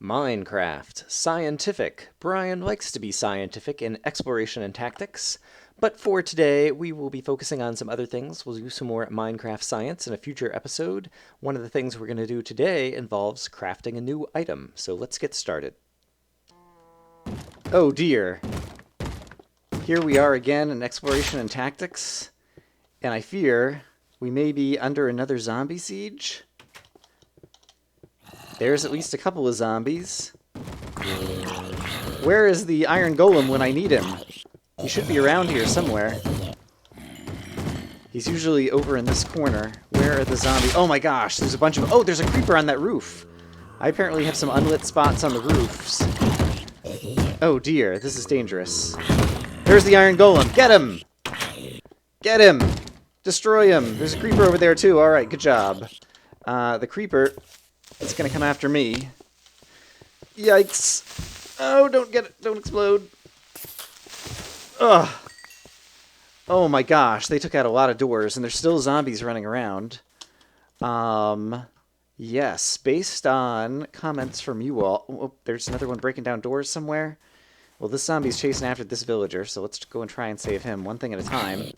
Minecraft. Scientific. Brian likes to be scientific in exploration and tactics, but for today we will be focusing on some other things. We'll do some more Minecraft science in a future episode. One of the things we're going to do today involves crafting a new item, so let's get started. Oh dear. Here we are again in exploration and tactics, and I fear we may be under another zombie siege. There's at least a couple of zombies. Where is the iron golem when I need him? He should be around here somewhere. He's usually over in this corner. Where are the zombies? Oh my gosh, there's a bunch of... Oh, there's a creeper on that roof. I apparently have some unlit spots on the roofs. Oh dear, this is dangerous. There's the iron golem. Get him! Get him! Destroy him! There's a creeper over there too. Alright, good job. The creeper... It's gonna come after me. Yikes. Oh, don't get it. Don't explode. Ugh. Oh my gosh, they took out a lot of doors, and there's still zombies running around. Yes, based on comments from you all... Oh, there's another one breaking down doors somewhere. Well, this zombie's chasing after this villager, so let's go and try and save him one thing at a time.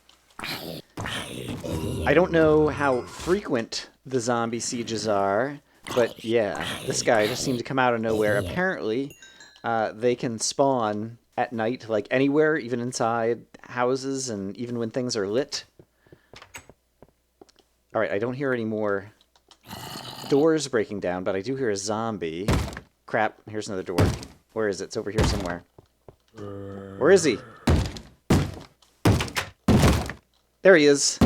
I don't know how frequent the zombie sieges are, but yeah, this guy just seemed to come out of nowhere. Apparently, they can spawn at night, like anywhere, even inside houses, and even when things are lit. Alright, I don't hear any more doors breaking down, but I do hear a zombie. Crap, here's another door. Where is it? It's over here somewhere. Where is he? There he is.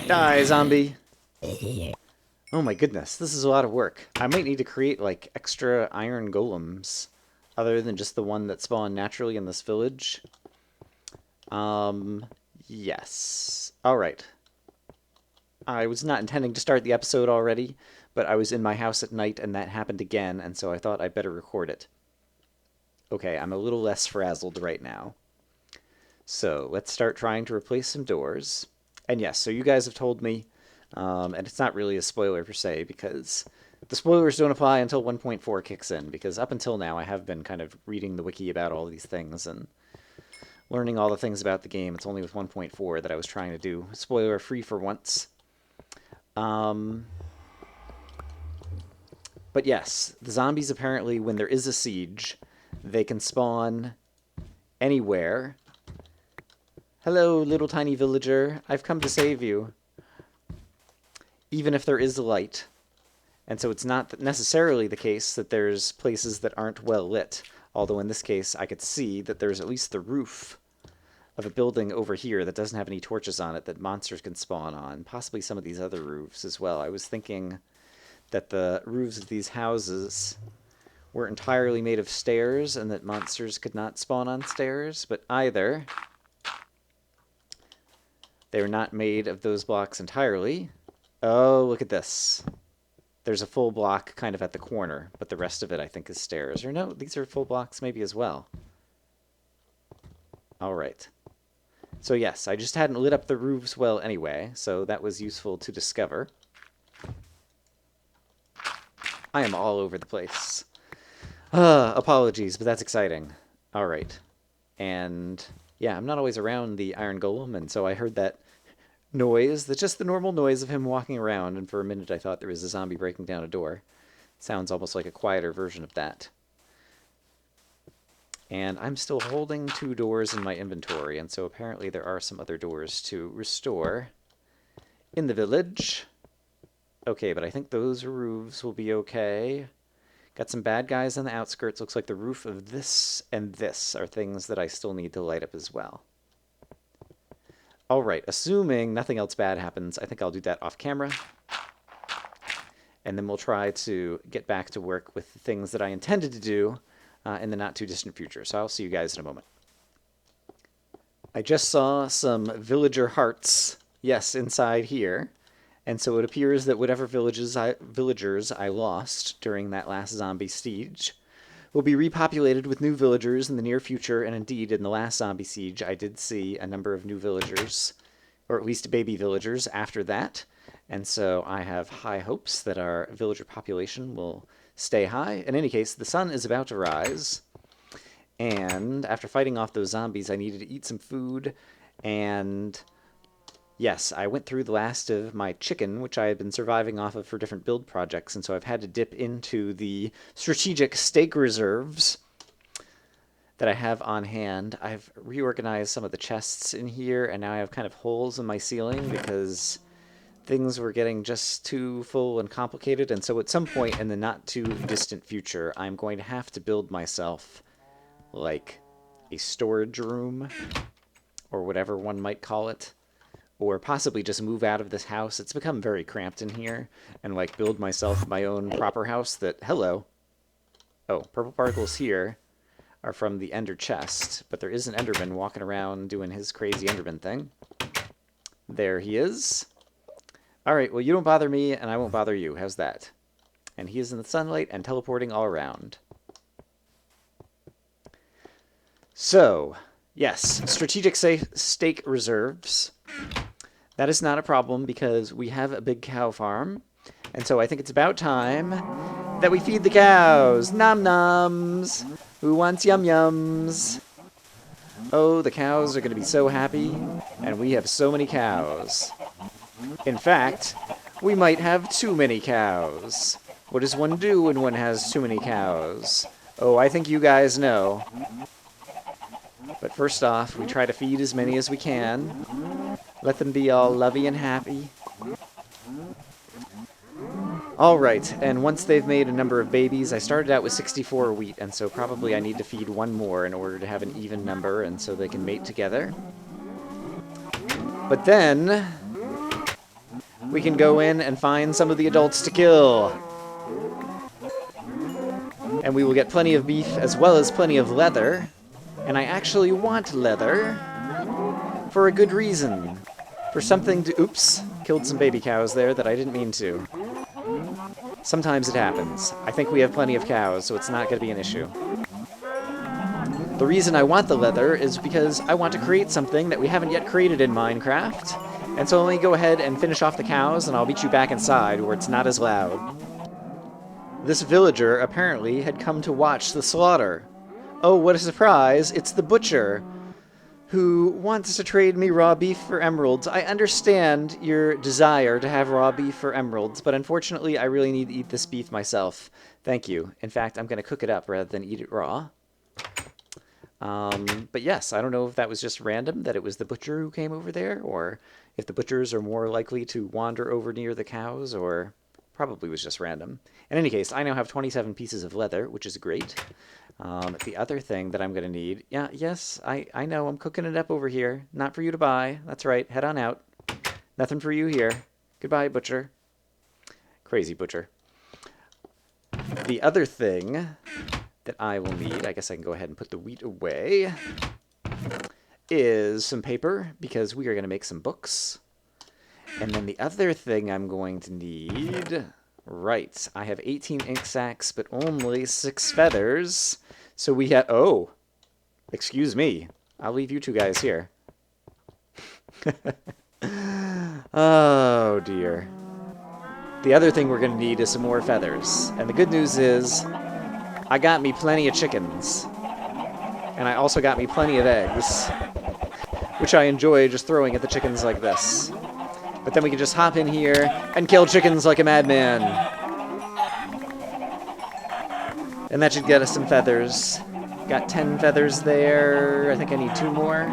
Die, zombie. Oh my goodness, this is a lot of work. I might need to create, like, extra iron golems, other than just the one that spawned naturally in this village. Yes. Alright. I was not intending to start the episode already, but I was in my house at night and that happened again, and so I thought I'd better record it. Okay, I'm a little less frazzled right now. So, let's start trying to replace some doors. And yes, so you guys have told me, and it's not really a spoiler per se, because the spoilers don't apply until 1.4 kicks in, because up until now I have been kind of reading the wiki about all these things and learning all the things about the game. It's only with 1.4 that I was trying to do spoiler-free for once. But yes, the zombies apparently, when there is a siege, they can spawn anywhere. Hello, little tiny villager. I've come to save you. Even if there is light. And so it's not necessarily the case that there's places that aren't well lit. Although in this case, I could see that there's at least the roof of a building over here that doesn't have any torches on it that monsters can spawn on. Possibly some of these other roofs as well. I was thinking that the roofs of these houses were entirely made of stairs and that monsters could not spawn on stairs, but either they're not made of those blocks entirely. Oh, look at this. There's a full block kind of at the corner, but the rest of it I think is stairs. Or no, these are full blocks maybe as well. Alright. So yes, I just hadn't lit up the roofs well anyway, so that was useful to discover. I am all over the place. Apologies, but that's exciting. Alright. And yeah, I'm not always around the iron golem, and so I heard that noise, that's just the normal noise of him walking around, and for a minute I thought there was a zombie breaking down a door. Sounds almost like a quieter version of that. And I'm still holding 2 doors in my inventory, and so apparently there are some other doors to restore in the village. Okay, but I think those roofs will be okay. Got some bad guys on the outskirts. Looks like the roof of this and this are things that I still need to light up as well. Alright, assuming nothing else bad happens, I think I'll do that off camera. And then we'll try to get back to work with the things that I intended to do in the not-too-distant future. So I'll see you guys in a moment. I just saw some villager hearts, yes, inside here. And so it appears that whatever villagers I lost during that last zombie siege will be repopulated with new villagers in the near future, and indeed, in the last zombie siege, I did see a number of new villagers, or at least baby villagers after that, and so I have high hopes that our villager population will stay high. In any case, the sun is about to rise. And after fighting off those zombies, I needed to eat some food. And yes, I went through the last of my chicken, which I had been surviving off of for different build projects. And so I've had to dip into the strategic steak reserves that I have on hand. I've reorganized some of the chests in here, and now I have kind of holes in my ceiling because things were getting just too full and complicated. And so at some point in the not too distant future, I'm going to have to build myself like a storage room, or whatever one might call it, or possibly just move out of this house. It's become very cramped in here, and like build myself my own proper house that, hello. Oh, purple particles here are from the ender chest, but there is an enderman walking around doing his crazy enderman thing. There he is. Alright, well, you don't bother me, and I won't bother you. How's that? And he is in the sunlight and teleporting all around. So, yes, strategic steak reserves. That is not a problem because we have a big cow farm. And so I think it's about time that we feed the cows. Nom noms. Who wants yum yums? Oh, the cows are going to be so happy. And we have so many cows. In fact, we might have too many cows. What does one do when one has too many cows? Oh, I think you guys know. But first off, we try to feed as many as we can. Let them be all lovey and happy. Alright, and once they've made a number of babies, I started out with 64 wheat, and so probably I need to feed one more in order to have an even number, and so they can mate together. But then we can go in and find some of the adults to kill. And we will get plenty of beef as well as plenty of leather. And I actually want leather for a good reason. For something to... Oops, killed some baby cows there that I didn't mean to. Sometimes it happens. I think we have plenty of cows, so it's not going to be an issue. The reason I want the leather is because I want to create something that we haven't yet created in Minecraft. And so let me go ahead and finish off the cows, and I'll meet you back inside where it's not as loud. This villager apparently had come to watch the slaughter. Oh, what a surprise! It's the butcher, who wants to trade me raw beef for emeralds. I understand your desire to have raw beef for emeralds, but unfortunately I really need to eat this beef myself. Thank you. In fact, I'm going to cook it up rather than eat it raw. But yes, I don't know if that was just random, that it was the butcher who came over there, or if the butchers are more likely to wander over near the cows, or probably was just random. In any case, I now have 27 pieces of leather, which is great. The other thing that I'm going to need... Yeah, yes, I know, I'm cooking it up over here. Not for you to buy. That's right, head on out. Nothing for you here. Goodbye, butcher. Crazy butcher. The other thing that I will need, I guess I can go ahead and put the wheat away, is some paper, because we are going to make some books. And then the other thing I'm going to need... Right, I have 18 ink sacs, but only 6 feathers. So we have... Oh, excuse me. I'll leave you two guys here. Oh, dear. The other thing we're going to need is some more feathers. And the good news is, I got me plenty of chickens. And I also got me plenty of eggs, which I enjoy just throwing at the chickens like this. But then we can just hop in here and kill chickens like a madman. And that should get us some feathers. Got 10 feathers there. I think I need 2 more.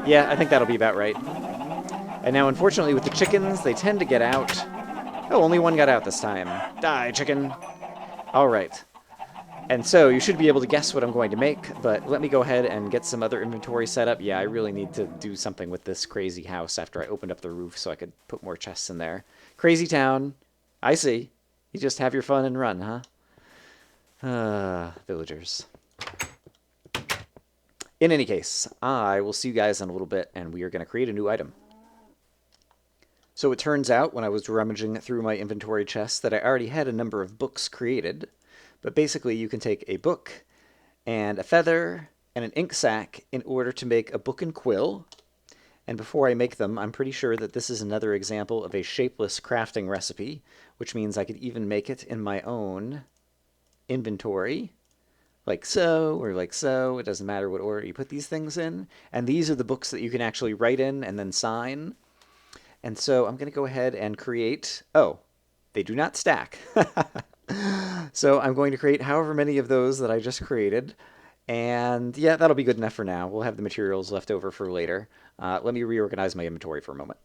Yeah, I think that'll be about right. And now, unfortunately, with the chickens, they tend to get out. Oh, only one got out this time. Die, chicken. All right. And so you should be able to guess what I'm going to make, but let me go ahead and get some other inventory set up. Yeah, I really need to do something with this crazy house after I opened up the roof so I could put more chests in there. Crazy town. I see. You just have your fun and run, huh? Villagers. In any case, I will see you guys in a little bit, and we are going to create a new item. So it turns out, when I was rummaging through my inventory chest, that I already had a number of books created. But basically, you can take a book and a feather and an ink sac in order to make a book and quill. And before I make them, I'm pretty sure that this is another example of a shapeless crafting recipe, which means I could even make it in my own inventory, like so, or like so. It doesn't matter what order you put these things in. And these are the books that you can actually write in and then sign. And so I'm going to go ahead and create, oh, they do not stack. So I'm going to create however many of those that I just created. And yeah, that'll be good enough for now. We'll have the materials left over for later. Let me reorganize my inventory for a moment.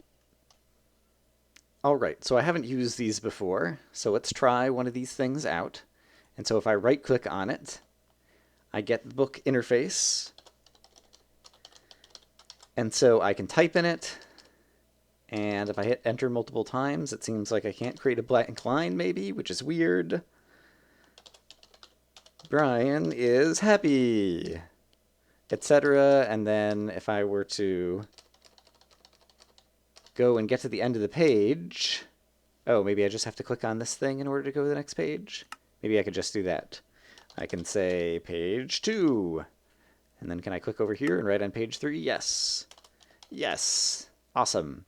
All right, so I haven't used these before, so let's try one of these things out. And so if I right-click on it, I get the book interface. And so I can type in it. And if I hit enter multiple times, it seems like I can't create a blank line maybe, which is weird. Brian is happy, etc. And then if I were to go and get to the end of the page, oh, maybe I just have to click on this thing in order to go to the next page. Maybe I could just do that. I can say page 2. And then can I click over here and write on page 3? Yes. Yes. Awesome.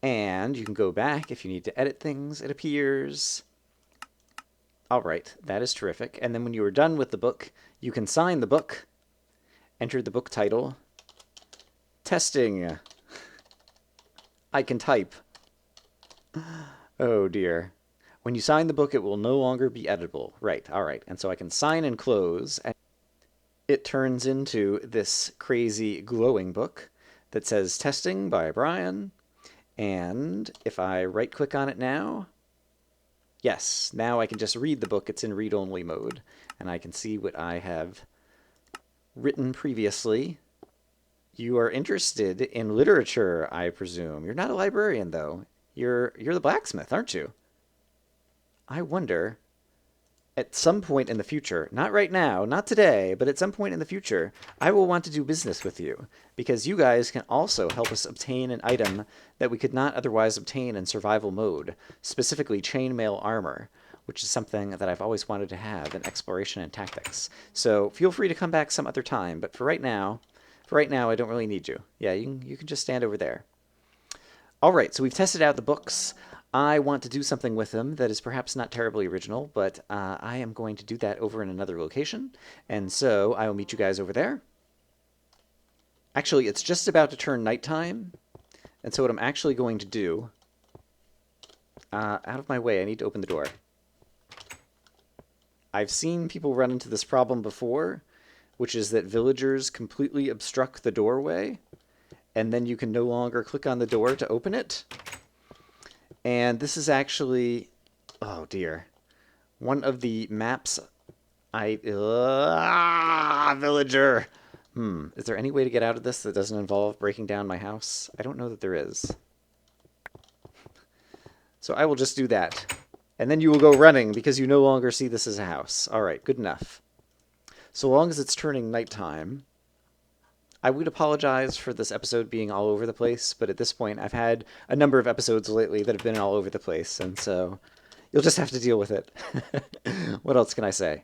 And you can go back if you need to edit things. It appears. All right, that is terrific. And then when you are done with the book, you can sign the book, enter the book title, testing. I can type. Oh dear. When you sign the book, it will no longer be editable. Right, all right. And so I can sign and close. And it turns into this crazy glowing book that says testing by Brian. And if I right-click on it now, yes, now I can just read the book. It's in read-only mode. And I can see what I have written previously. You are interested in literature, I presume. You're not a librarian, though. You're the blacksmith, aren't you? I wonder, at some point in the future, not right now, not today, but at some point in the future, I will want to do business with you, because you guys can also help us obtain an item that we could not otherwise obtain in survival mode, specifically chainmail armor, which is something that I've always wanted to have in exploration and tactics. So feel free to come back some other time, but for right now, I don't really need you. Yeah, you can just stand over there. All right, so we've tested out the books. I want to do something with them that is perhaps not terribly original, but I am going to do that over in another location. And so I will meet you guys over there. Actually, it's just about to turn nighttime. And so what I'm actually going to do, out of my way, I need to open the door. I've seen people run into this problem before, which is that villagers completely obstruct the doorway, and then you can no longer click on the door to open it. And this is actually, oh dear, one of the maps villager. Is there any way to get out of this that doesn't involve breaking down my house? I don't know that there is. So I will just do that. And then you will go running because you no longer see this as a house. All right, good enough. So long as it's turning nighttime, I would apologize for this episode being all over the place, but at this point I've had a number of episodes lately that have been all over the place, and so you'll just have to deal with it. What else can I say?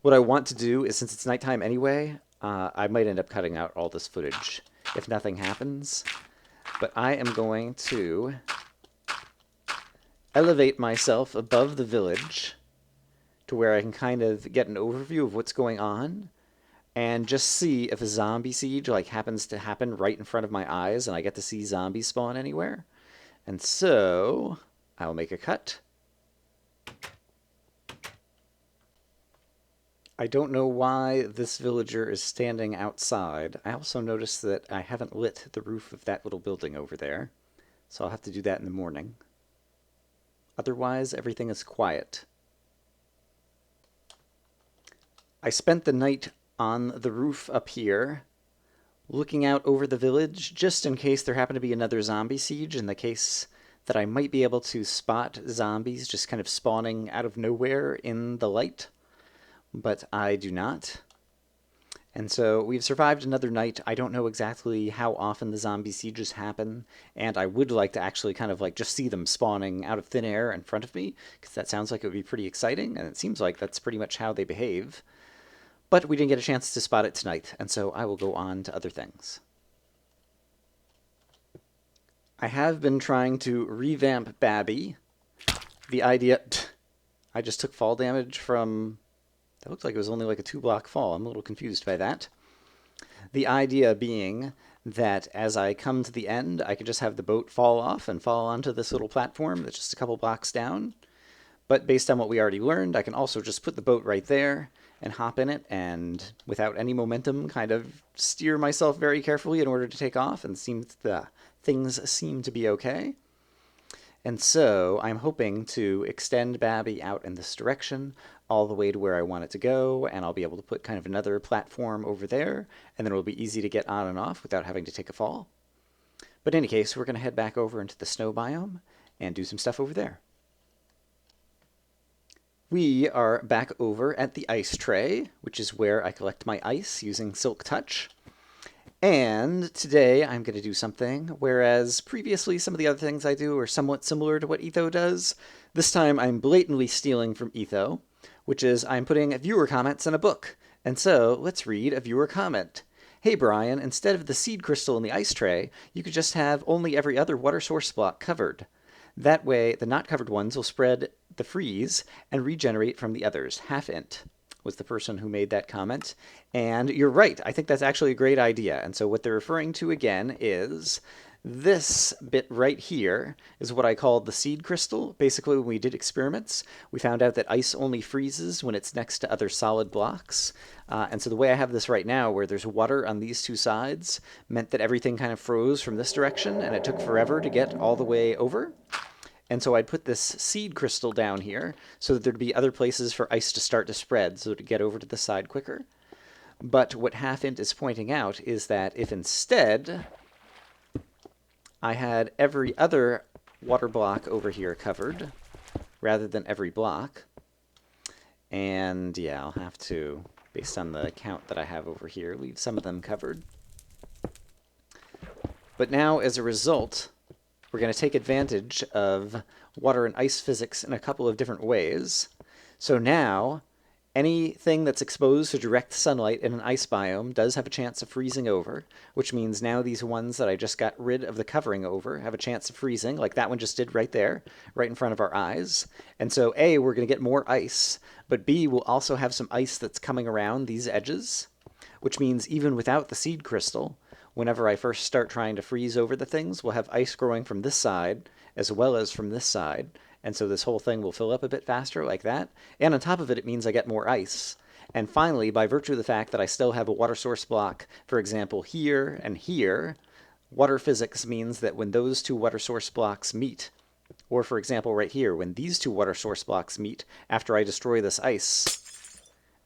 What I want to do is, since it's nighttime anyway, I might end up cutting out all this footage if nothing happens, but I am going to elevate myself above the village to where I can kind of get an overview of what's going on and just see if a zombie siege happens to happen right in front of my eyes and I get to see zombies spawn anywhere. And so I'll make a cut. I don't know why this villager is standing outside. I also noticed that I haven't lit the roof of that little building over there, so I'll have to do that in the morning. Otherwise, everything is quiet. I spent the night on the roof up here, looking out over the village, just in case there happened to be another zombie siege, in the case that I might be able to spot zombies just kind of spawning out of nowhere in the light, but I do not. And so we've survived another night. I don't know exactly how often the zombie sieges happen, and I would like to actually kind of just see them spawning out of thin air in front of me, because that sounds like it would be pretty exciting, and it seems like that's pretty much how they behave. But we didn't get a chance to spot it tonight, and so I will go on to other things. I have been trying to revamp Babby, the idea... I just took fall damage from... That looked like it was only like a 2-block fall. I'm a little confused by that. The idea being that as I come to the end, I could just have the boat fall off and fall onto this little platform that's just a couple blocks down. But based on what we already learned, I can also just put the boat right there and hop in it and, without any momentum, kind of steer myself very carefully in order to take off, and things seem to be okay. And so I'm hoping to extend Babby out in this direction all the way to where I want it to go, and I'll be able to put kind of another platform over there, and then it'll be easy to get on and off without having to take a fall. But in any case, we're going to head back over into the snow biome and do some stuff over there. We are back over at the ice tray, which is where I collect my ice using Silk Touch. And today I'm going to do something, whereas previously some of the other things I do are somewhat similar to what Etho does. This time I'm blatantly stealing from Etho, which is I'm putting viewer comments in a book. And so let's read a viewer comment. Hey Brian, instead of the seed crystal in the ice tray, you could just have only every other water source block covered. That way the not covered ones will spread the freeze and regenerate from the others. Half int was the person who made that comment. And you're right, I think that's actually a great idea. And so what they're referring to again is this bit right here is what I call the seed crystal. Basically, when we did experiments, we found out that ice only freezes when it's next to other solid blocks. And so the way I have this right now, where there's water on these two sides, meant that everything kind of froze from this direction, and it took forever to get all the way over. And so I'd put this seed crystal down here so that there'd be other places for ice to start to spread so to get over to the side quicker. But what half-int is pointing out is that if instead I had every other water block over here covered rather than every block, and yeah, I'll have to, based on the count that I have over here, leave some of them covered. But now, as a result, we're going to take advantage of water and ice physics in a couple of different ways. So now, anything that's exposed to direct sunlight in an ice biome does have a chance of freezing over, which means now these ones that I just got rid of the covering over have a chance of freezing, like that one just did right there, right in front of our eyes. And so A, we're going to get more ice, but B, we'll also have some ice that's coming around these edges, which means even without the seed crystal, whenever I first start trying to freeze over the things, we'll have ice growing from this side as well as from this side. And so this whole thing will fill up a bit faster like that. And on top of it, it means I get more ice. And finally, by virtue of the fact that I still have a water source block, for example, here and here, water physics means that when those two water source blocks meet, or for example right here, when these two water source blocks meet after I destroy this ice,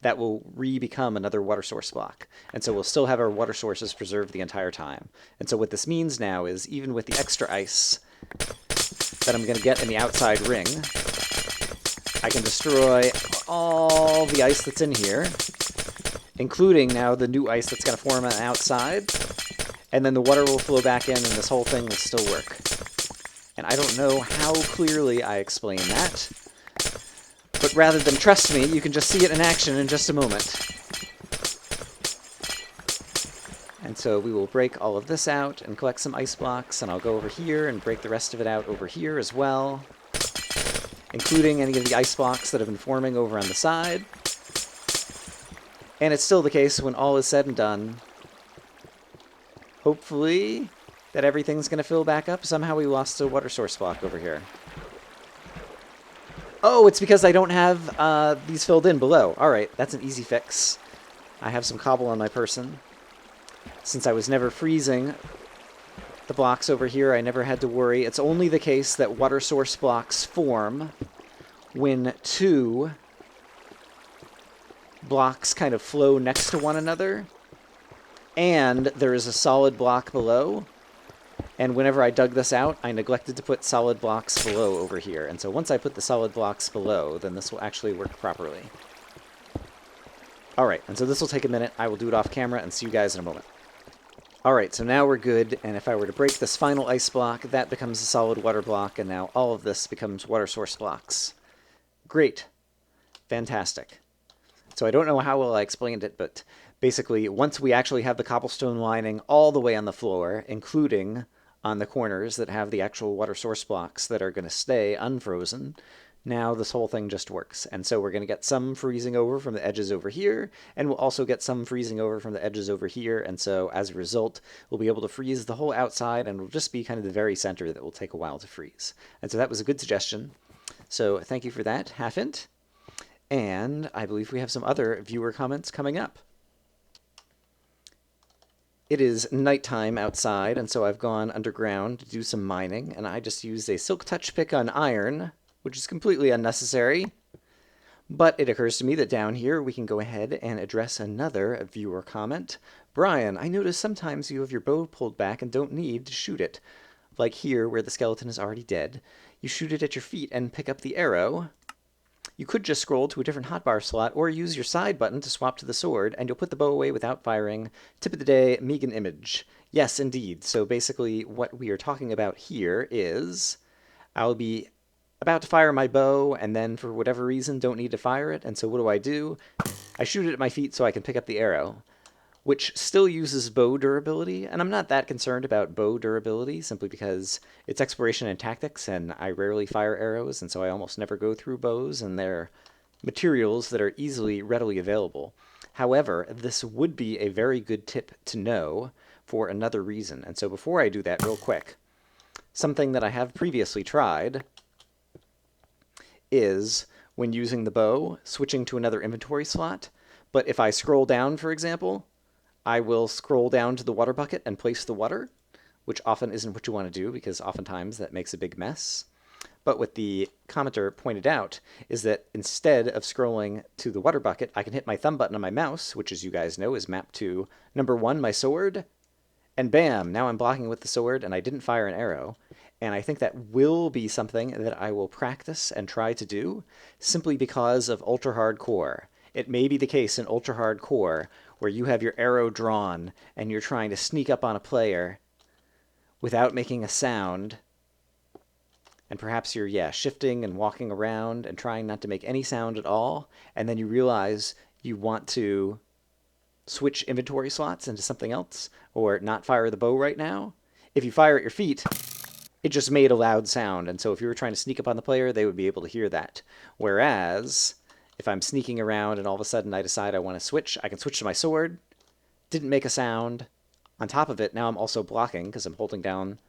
that will re-become another water source block. And so we'll still have our water sources preserved the entire time. And so what this means now is even with the extra ice that I'm going to get in the outside ring, I can destroy all the ice that's in here, including now the new ice that's going to form on the outside, and then the water will flow back in and this whole thing will still work. And I don't know how clearly I explain that, but rather than trust me, you can just see it in action in just a moment. And so we will break all of this out and collect some ice blocks, and I'll go over here and break the rest of it out over here as well, including any of the ice blocks that have been forming over on the side. And it's still the case when all is said and done, hopefully, that everything's going to fill back up. Somehow we lost a water source block over here. Oh, it's because I don't have these filled in below. All right, that's an easy fix. I have some cobble on my person. Since I was never freezing the blocks over here, I never had to worry. It's only the case that water source blocks form when two blocks kind of flow next to one another, and there is a solid block below. And whenever I dug this out, I neglected to put solid blocks below over here. And so once I put the solid blocks below, then this will actually work properly. All right, and so this will take a minute. I will do it off camera and see you guys in a moment. All right, so now we're good. And if I were to break this final ice block, that becomes a solid water block. And now all of this becomes water source blocks. Great. Fantastic. So I don't know how well I explained it, but basically once we actually have the cobblestone lining all the way on the floor, including on the corners that have the actual water source blocks that are going to stay unfrozen, now this whole thing just works. And so we're going to get some freezing over from the edges over here, and we'll also get some freezing over from the edges over here. And so as a result, we'll be able to freeze the whole outside, and it'll just be kind of the very center that will take a while to freeze. And so that was a good suggestion. So thank you for that, Halfint. And I believe we have some other viewer comments coming up. It is nighttime outside, and so I've gone underground to do some mining, and I just used a silk touch pick on iron, which is completely unnecessary. But it occurs to me that down here we can go ahead and address another viewer comment. Brian, I notice sometimes you have your bow pulled back and don't need to shoot it. Like here, where the skeleton is already dead. You shoot it at your feet and pick up the arrow. You could just scroll to a different hotbar slot or use your side button to swap to the sword, and you'll put the bow away without firing. Tip of the day, Megan image. Yes, indeed. So basically what we are talking about here is I'll be about to fire my bow, and then for whatever reason don't need to fire it, and so what do? I shoot it at my feet so I can pick up the arrow, which still uses bow durability, and I'm not that concerned about bow durability, simply because it's exploration and tactics, and I rarely fire arrows, and so I almost never go through bows, and they're materials that are readily available. However, this would be a very good tip to know for another reason, and so before I do that real quick, something that I have previously tried is, when using the bow, switching to another inventory slot, but if I scroll down, for example, I will scroll down to the water bucket and place the water, which often isn't what you want to do because oftentimes that makes a big mess. But what the commenter pointed out is that instead of scrolling to the water bucket, I can hit my thumb button on my mouse, which as you guys know is mapped to number 1, my sword, and bam, now I'm blocking with the sword and I didn't fire an arrow. And I think that will be something that I will practice and try to do simply because of ultra hardcore. It may be the case in ultra hardcore where you have your arrow drawn and you're trying to sneak up on a player without making a sound, and perhaps you're shifting and walking around and trying not to make any sound at all, and then you realize you want to switch inventory slots into something else or not fire the bow right now. If you fire at your feet, it just made a loud sound, and so if you were trying to sneak up on the player, they would be able to hear that. Whereas if I'm sneaking around and all of a sudden I decide I want to switch, I can switch to my sword. Didn't make a sound. On top of it, now I'm also blocking because I'm holding down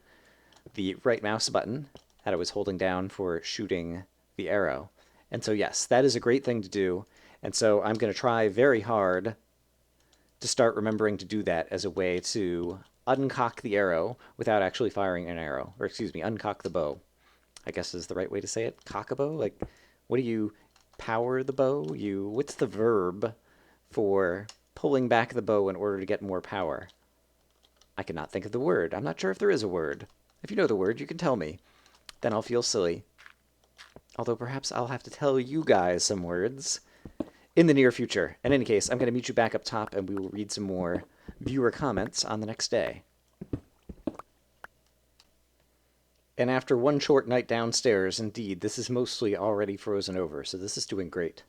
the right mouse button that I was holding down for shooting the arrow. And so yes, that is a great thing to do. And so I'm going to try very hard to start remembering to do that as a way to uncock the arrow without actually firing an arrow. Or excuse me, uncock the bow, I guess is the right way to say it. Cock a bow? Like, what do you power the bow? What's the verb for pulling back the bow in order to get more power? I cannot think of the word. I'm not sure if there is a word. If you know the word, you can tell me. Then I'll feel silly. Although perhaps I'll have to tell you guys some words in the near future. In any case, I'm going to meet you back up top and we will read some more viewer comments on the next day. And after one short night downstairs, indeed, this is mostly already frozen over, so this is doing great.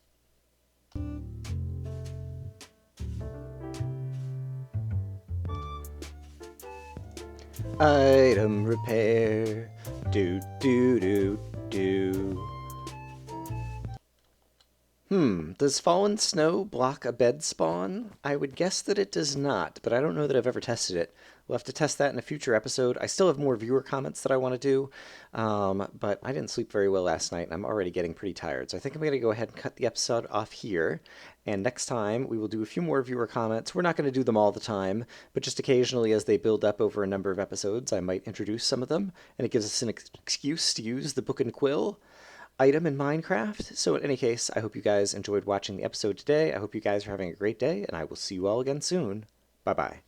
Item repair. Do, do, do, do. Does fallen snow block a bed spawn? I would guess that it does not, but I don't know that I've ever tested it. We'll have to test that in a future episode. I still have more viewer comments that I want to do, but I didn't sleep very well last night, and I'm already getting pretty tired. So I think I'm going to go ahead and cut the episode off here, and next time we will do a few more viewer comments. We're not going to do them all the time, but just occasionally as they build up over a number of episodes, I might introduce some of them, and it gives us an excuse to use the book and quill item in Minecraft. So in any case, I hope you guys enjoyed watching the episode today. I hope you guys are having a great day, and I will see you all again soon. Bye-bye.